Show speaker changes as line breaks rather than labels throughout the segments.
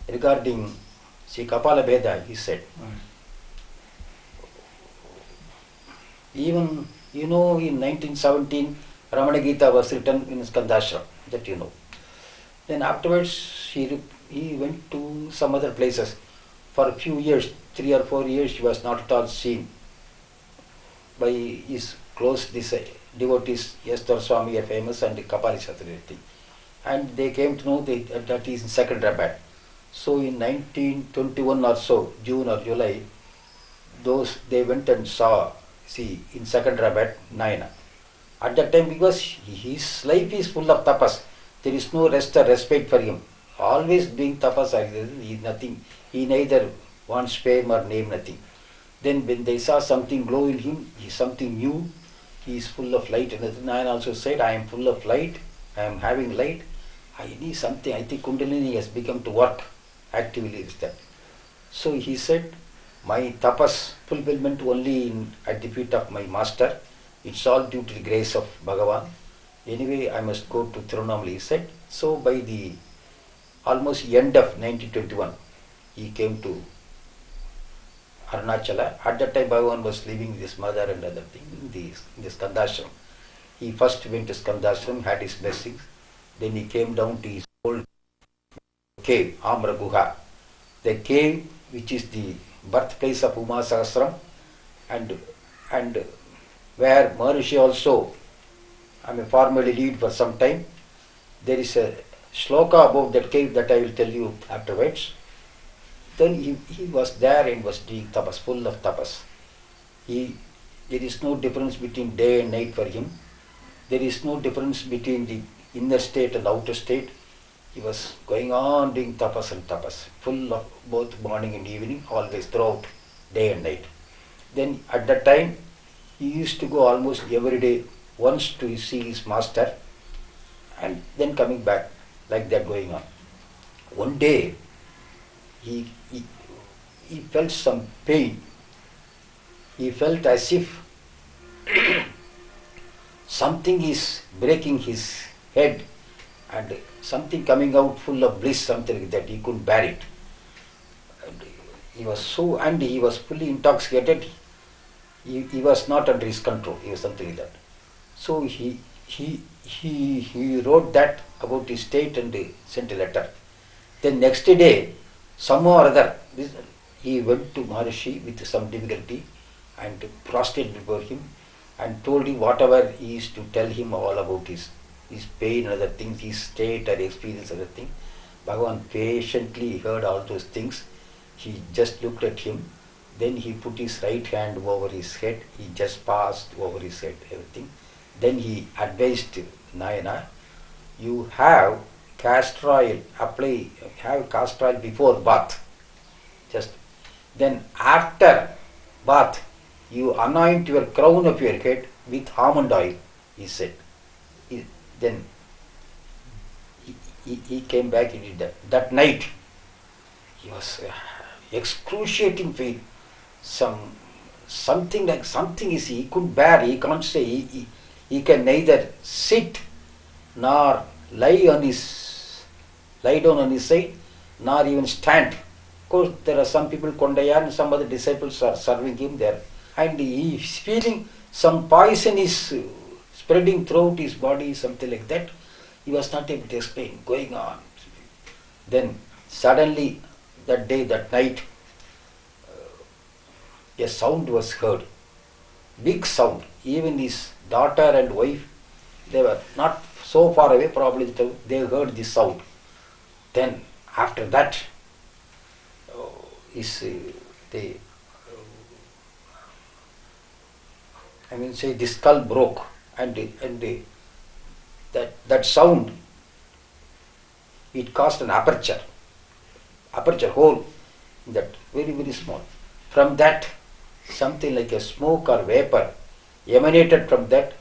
regarding see Kapala Bheda, he said, even in 1917 Ramana Gita was written in Skandasramam, that you know. Then afterwards he went to some other places. For a few years, 3 or 4 years, he was not at all seen by his close devotees. Yasdhar Swami are famous and Kapali Sathirati. And they came to know that he is in second rabat. So in 1921 or so, June or July, they went and saw, in second rabat, Nayana. At that time, because his life is full of tapas, there is no rest or respite for him. Always doing tapas, he is nothing. He neither wants fame or name, nothing. Then when they saw something glow in him, he is something new, he is full of light. And Nayana also said, I am full of light, I am having light, I need something. I think Kundalini has become to work actively with that. So he said, my tapas fulfillment only at the feet of my master. It's all due to the grace of Bhagavan. Anyway, I must go to Tiruvannamalai, he said. So by the almost end of 1921, he came to Arunachala. At that time, Bhagavan was living with his mother and other things in the Skandasramam. He first went to Skandasramam, had his blessings. Then he came down to his old cave, Amra Guha. The cave which is the birthplace of Uma Sahasram, and where Maharishi also, formally lived for some time. There is a shloka about that cave that I will tell you afterwards. Then he was there and was doing tapas, full of tapas. There is no difference between day and night for him. There is no difference between the inner state and outer state. He was going on doing tapas and tapas, full of both morning and evening, always throughout, day and night. Then at that time, he used to go almost every day, once to see his master, and then coming back, like that going on. One day, he felt some pain. He felt as if something is breaking his head and something coming out full of bliss, something like that. He couldn't bear it. And he was fully intoxicated. He was not under his control. He was something like that. So he wrote that about his state and sent a letter. Then next day, somehow or other, he went to Maharishi with some difficulty and prostrated before him and told him whatever he is to tell him all about his pain and other things, his state or experience, other thing. Bhagavan patiently heard all those things. He just looked at him. Then he put his right hand over his head. He just passed over his head, everything. Then he advised Nayana, you have castor oil, have castor oil before bath. Then after bath, you anoint your crown of your head with almond oil, he said. Then he came back, he did that. That night, he was excruciating pain. Something is he couldn't bear, he can't say. He can neither sit nor lie down on his side, nor even stand. Of course, there are some people, Kondaya and some other disciples are serving him there. And he is feeling some poison is spreading throughout his body, something like that. He was not able to explain, going on. Then suddenly, that day, that night, a sound was heard. Big sound. Even his daughter and wife, they were not so far away, probably they heard this sound. Then after that, the skull broke, and that sound, it caused an aperture hole, that very, very small. From that, something like a smoke or vapor emanated from that,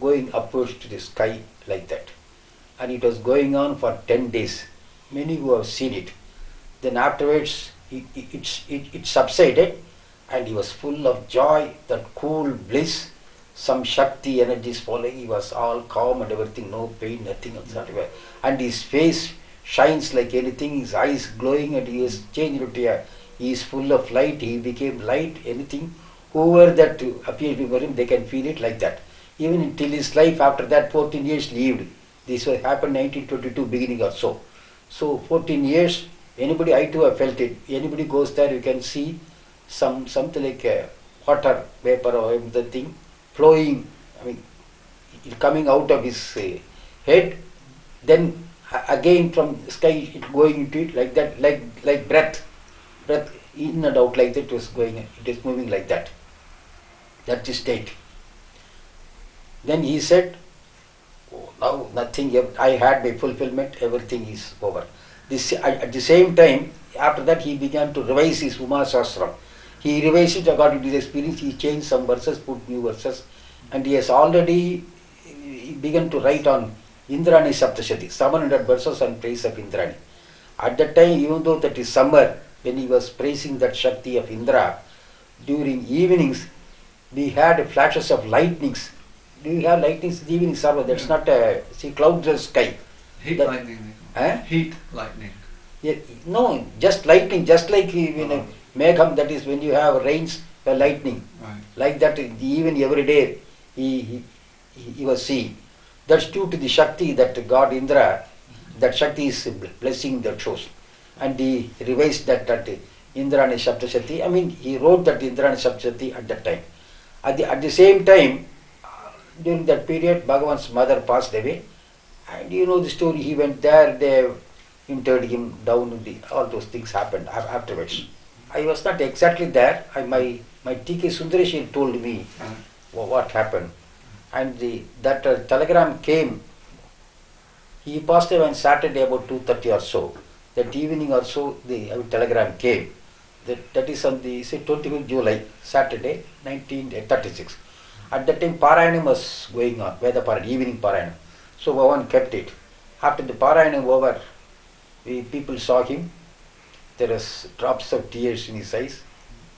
going upwards to the sky like that. And it was going on for 10 days. Many who have seen it. Then afterwards, it subsided, and he was full of joy, that cool bliss, some Shakti energies following. He was all calm and everything, no pain, nothing else. And his face shines like anything, his eyes glowing, and he is changed to he is full of light, he became light, anything. Whoever that appears before him, they can feel it like that. Even until his life, after that 14 years lived. This was happened 1922 beginning or so. So 14 years, anybody, I too have felt it. Anybody goes there, you can see something like water, vapor or the thing flowing, I mean, it coming out of his head, then again from sky it going into it like that, like breath in and out like that, it was going, it is moving like that. That's the state. Then he said, oh, now nothing, I had my fulfillment, everything is over. At the same time, after that he began to revise his Ramanasramam. He revised it according to his experience, he changed some verses, put new verses, and he has already begun to write on Indrani Saptashati, 700 verses on praise of Indrani. At that time, even though that is summer, when he was praising that Shakti of Indra, during evenings, we had flashes of lightnings. Do you have lightnings in the evening, sir? That's not a clouds or sky.
Heat lightning. Heat lightning.
Yeah, no, just lightning, just like when a megham, that is when you have rains, lightning.
Right.
Like that, even every day he was seeing. That's due to the Shakti that God Indra, that Shakti is blessing that shows. And he revised that Indrani Saptashati. I mean, he wrote that Indrani Saptashati at that time. At the same time, during that period, Bhagavan's mother passed away. And you know the story, he went there, they interred him down, all those things happened afterwards. I was not exactly there. My T.K. Sundaresh told me what happened. And that telegram came. He passed away on Saturday about 2:30 or so. That evening or so, the telegram came. That is on the 25th July, Saturday, 1936. At that time, Parayanam was going on, Veda Parayanam, evening Parayanam. So Bhavan kept it. After the Parayanam over, people saw him. There was drops of tears in his eyes.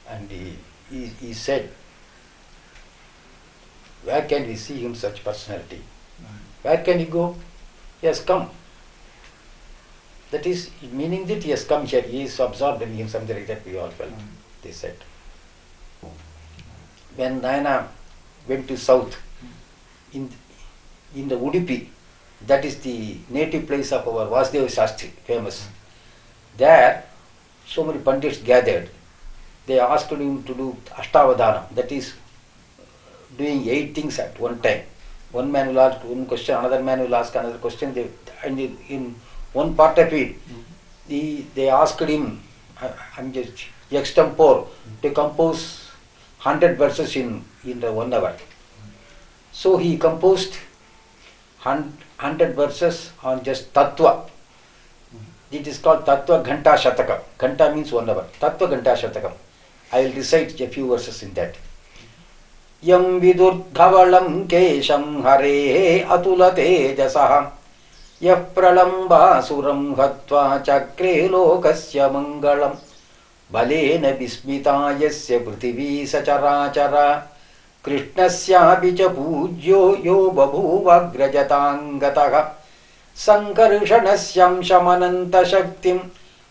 And he said, where can we see him, such personality? Where can he go? He has come. That is, meaning that he has come here. He is absorbed in him, something like that we all felt, they said. When Nayana went to south, in the Udupi, that is the native place of our Vasudeva Shastri, famous. There, so many Pandits gathered. They asked him to do Ashtavadana, that is, doing 8 things at one time. One man will ask one question, another man will ask another question, and in one part of it, they asked him, I'm just extempore, to compose 100 verses in 1 hour. So he composed 100 verses on just Tattva. It is called Tattva Ghanta Shatakam. Ghanta means 1 hour. Tattva Ghanta Shatakam. I will recite a few verses in that. Yam vidurdhavalam kesham hare atula tejasah yah pralamba suram hatva chakre lokasya mangalam balena vismitayasya prithvi sacharachara krishnasyapi cha pujyo yo babhuvagrajatangataha sankarsanasyam shamananta shaktim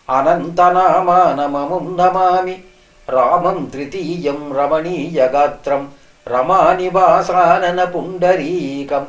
anantanamanamamum namami ramam tritiyam ramaniyagatra Ramanivasanana pundarikam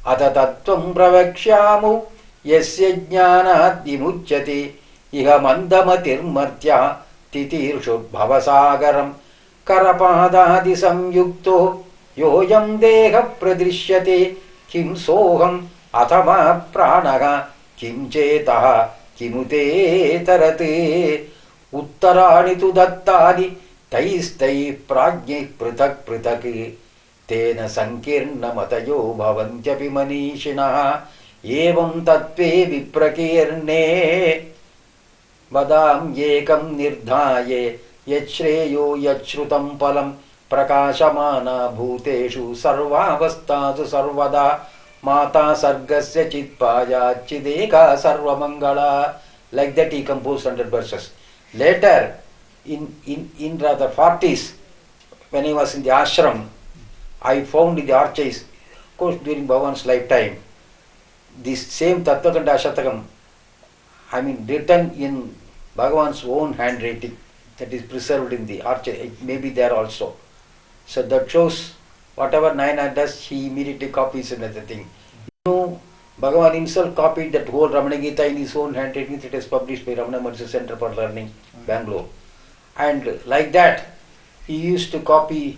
atatatvam pravakshyamu yasya jnanat vimuchyate iha mandamatirmartya titirshut bhavasagaram karapadadi samyukto yoyam deha pradrishyate kim soham athama pranaha kim chetaha kimute tarate uttarani tu dattani Taistai prajñi prithak prithak tena sankirna matayo bhavantyapi manishinaha evam tatve viprakirne vadam yekam nirdhaye yachreyo yachrutam palam prakashamana bhuteshu sarvavasthasu sarvada mata sargasya chitpaya chideka sarvamangala. Like that he composed 100 verses. Later, in rather 40s, when I was in the ashram, I found in the archives, of course during Bhavan's lifetime, this same Tattvaganda Shatakam, written in Bhagavan's own handwriting that is preserved in the arch. It may be there also. So that shows whatever Nayana does, he immediately copies another thing. Bhagavan himself copied that whole Ramana Gita in his own handwriting. It is published by Ramanamaharshi Center for Learning, Bangalore. And like that, he used to copy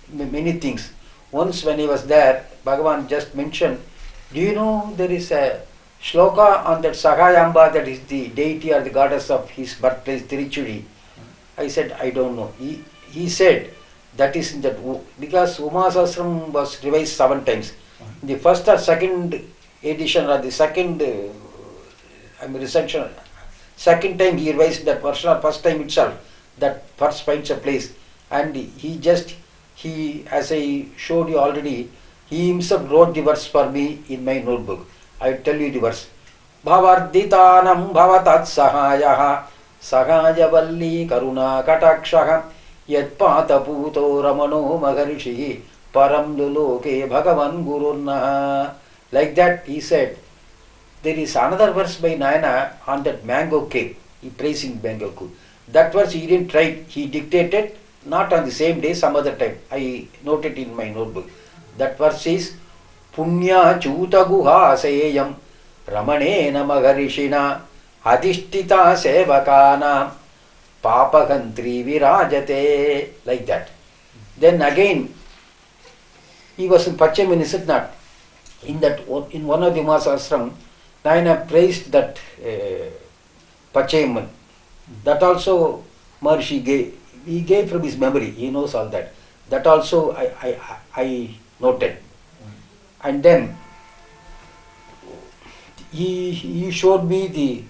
many things. Once when he was there, Bhagavan just mentioned, do you know there is a shloka on that Sahayamba, that is the deity or the goddess of his birthplace, Tiruchudi? I said, I don't know. He said, that is in that, because Umasasram was revised 7 times. The first or second edition or the second recension, second time he revised that version or first time itself, that first finds a place. And he, as I showed you already, he himself wrote the verse for me in my notebook. I will tell you the verse. Bhavarditanam bhavatat sahayaha sahajavalli karuna katakshaha yat pataputo ramano magarishi param luloke bhagavan gurunna. Like that he said. There is another verse by Nayana on that mango cake. He praising mango cake. That verse he didn't write. He dictated, not on the same day, some other time. I noted in my notebook. That verse is Punya Chuta Guha Seyam Ramanena Magarishina Adhishtita Sevakana Papagantri Virajate. Like that. Then again, he was in Pachem, is it not? In one of the Masasram, Nayana praised that Pacheman. That also Maharshi gave. He gave from his memory. He knows all that. That also I noted. And then he showed me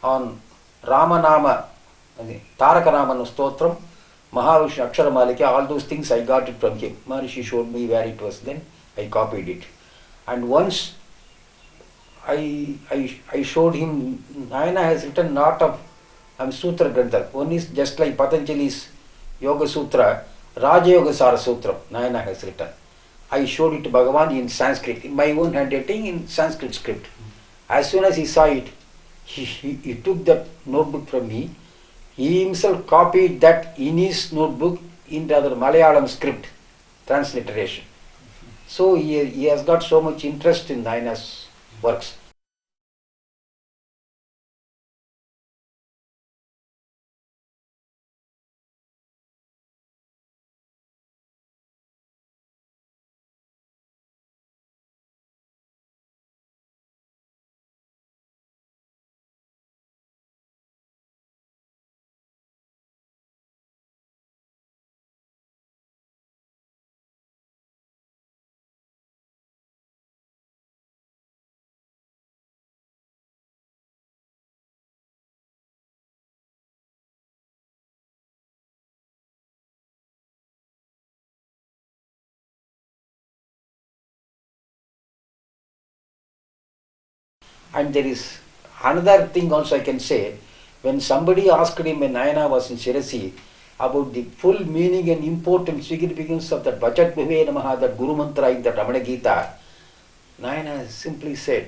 on Ramanama, Taraka Ramana Stotram, Mahavishnu Akshara Malika, all those things I got it from him. Maharshi showed me where it was, then I copied it. And once I showed him, Nayana has written lot of Sutra Granthas. One is just like Patanjali's Yoga Sutra, Raja Yoga Sara Sutra, Nayana has written. I showed it to Bhagavan in Sanskrit, in my own handwriting in Sanskrit script. As soon as he saw it, he took that notebook from me. He himself copied that in his notebook in the other Malayalam script, transliteration. So he has got so much interest in Nayana's works. And there is another thing also I can say. When somebody asked him when Nayana was in Shirasi about the full meaning and importance, significance of that Vachat Bhuve Namaha, that Guru Mantra in the Ramana Gita, Nayana simply said,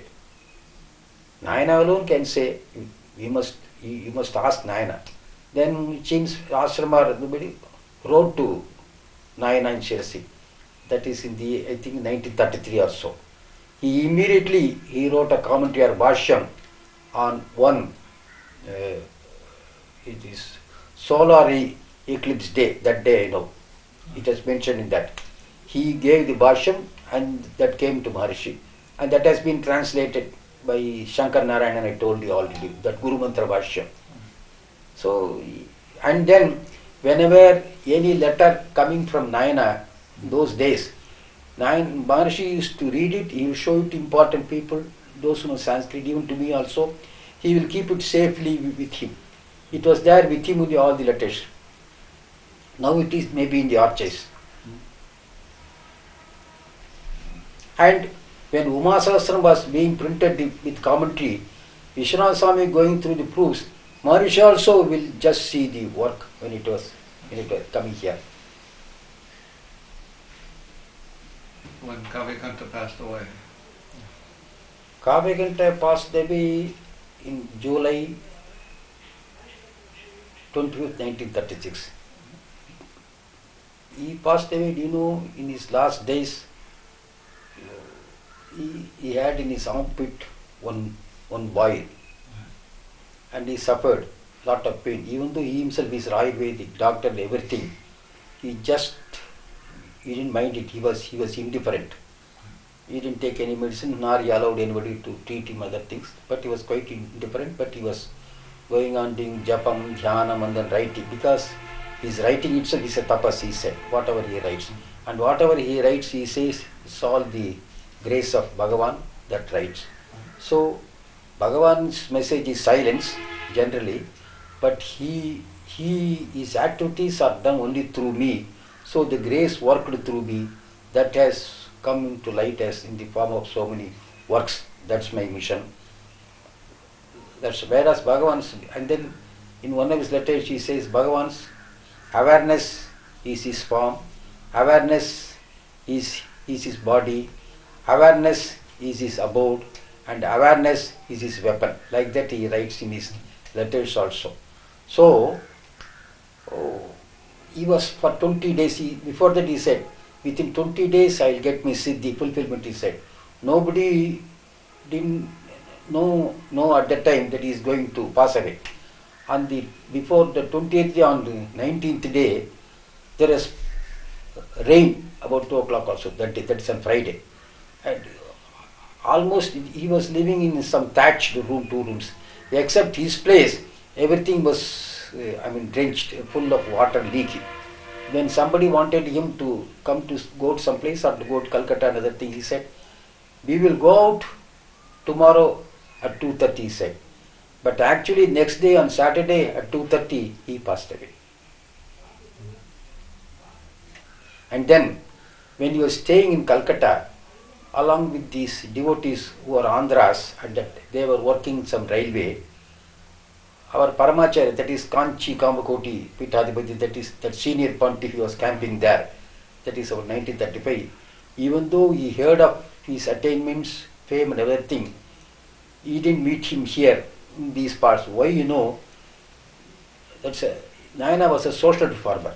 Nayana alone can say, you must ask Nayana. Then James Ashrama, everybody wrote to Nayana in Shirasi. That is in the, I think, 1933 or so. He wrote a commentary or Bhashyam on one, it is solar eclipse day, that day, it is mentioned in that. He gave the Bhashyam and that came to Maharshi. And that has been translated by Shankar Narayanan, I told you already, that Guru Mantra Bhashyam. So, and then whenever any letter coming from Nayana, those days, Maharshi used to read it, he will show it to important people, those who know Sanskrit, even to me also. He will keep it safely with him. It was there with him with all the letters. Now it is maybe in the archives. And when Uma Sahasram was being printed with commentary, Vishwanath Swami going through the proofs, Maharshi also will just see the work when it was coming here.
When Kavikanta passed away.
Kavikanta passed away in July 25th, 1936. He passed away, in his last days. He had in his armpit one boil, and he suffered lot of pain. Even though he himself is Ayurvedic doctor and everything, he didn't mind it. He was indifferent. He didn't take any medicine, nor he allowed anybody to treat him other things. But he was quite indifferent. But he was going on doing japam, dhyanam, and then writing, because his writing itself is a tapas. He said whatever he writes, and whatever he writes, he says it's all the grace of Bhagavan that writes. So Bhagavan's message is silence generally, but his activities are done only through me. So the grace worked through me, that has come into light as in the form of so many works. That's my mission. That's whereas Bhagavan's, and then in one of his letters he says Bhagavan's awareness is his form, awareness is his body, awareness is his abode, and awareness is his weapon. Like that he writes in his letters also. So he was for 20 days, before that he said, within 20 days I will get my siddhi, fulfillment, he said. Nobody didn't know at that time that he is going to pass away. Before the 20th day, on the 19th day, there is rain about 2 o'clock also, that is on Friday. And almost he was living in some thatched room, 2 rooms. Except his place, everything was, drenched, full of water leaking. When somebody wanted him to go to some place or to go to Calcutta, another thing, he said, we will go out tomorrow at 2:30, he said. But actually next day on Saturday at 2:30 he passed away. And then when he was staying in Calcutta, along with these devotees who are Andhras, and that they were working some railway, our Paramacharya, that is Kanchi Kamakoti Pitadipati, that senior pontiff, was camping there. That is about 1935. Even though he heard of his attainments, fame and everything, he didn't meet him here in these parts. Why? Nayana was a social reformer.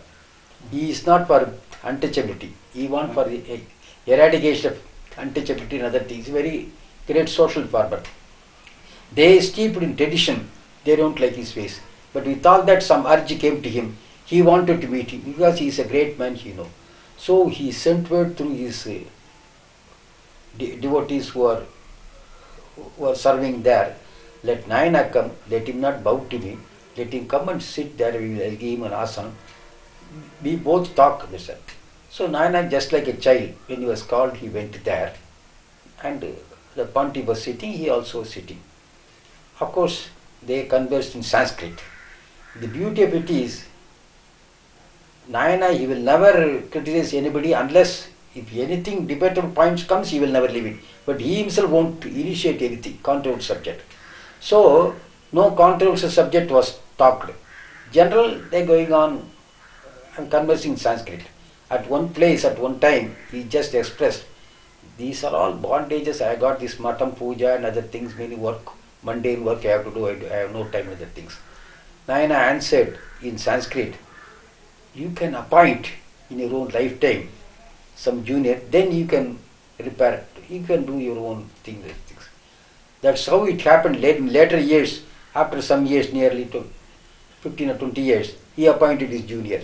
He is not for untouchability. He wants for the eradication of untouchability and other things. Very great social reformer. They steeped in tradition. They don't like his face. But with all that, some urge came to him. He wanted to meet him because he is a great man, So he sent word through his devotees who are serving there. Let Nayana come. Let him not bow to me. Let him come and sit there. I'll give him an asana. We both talk, they said. So Nayana, just like a child, when he was called, he went there. And the pontiff was sitting, he also was sitting. Of course, they conversed in Sanskrit. The beauty of it is, Nayana, he will never criticize anybody unless if anything debatable points comes, he will never leave it. But he himself won't initiate anything, controversial subject. So, no controversial subject was talked. General, they going on and conversing in Sanskrit. At one place, at one time, he just expressed, these are all bondages. I got this matam puja and other things, many work, mundane work I have to do. I have no time for other things. Nayana answered in Sanskrit, you can appoint in your own lifetime some junior, then you can repair it. You can do your own things. That's how it happened in later years. After some years, nearly 15 or 20 years, he appointed his junior.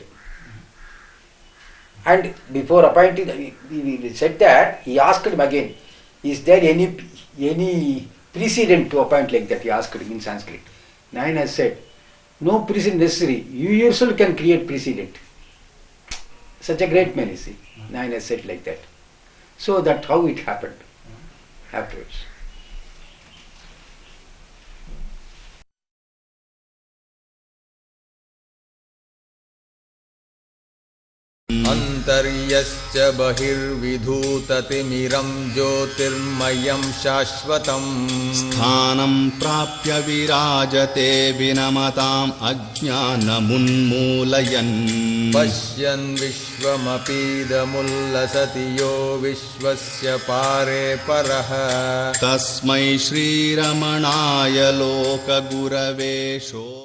And before appointing, we said that, he asked him again, is there any precedent to appoint like that? He asked him in Sanskrit. Nayana said, no precedent necessary. You yourself can create precedent. Such a great man, you see. Nayana said like that. So that's how it happened afterwards.
Antaryascha bahirvidhutatimiram jyotirmayam shashvatam
sthanam prapya virajate vinamatam ajnanamunmulayan
Pashyan vishvamapidamullasati yo vishvasya pare paraha
tasmai Shri Ramanaya loka gurave sho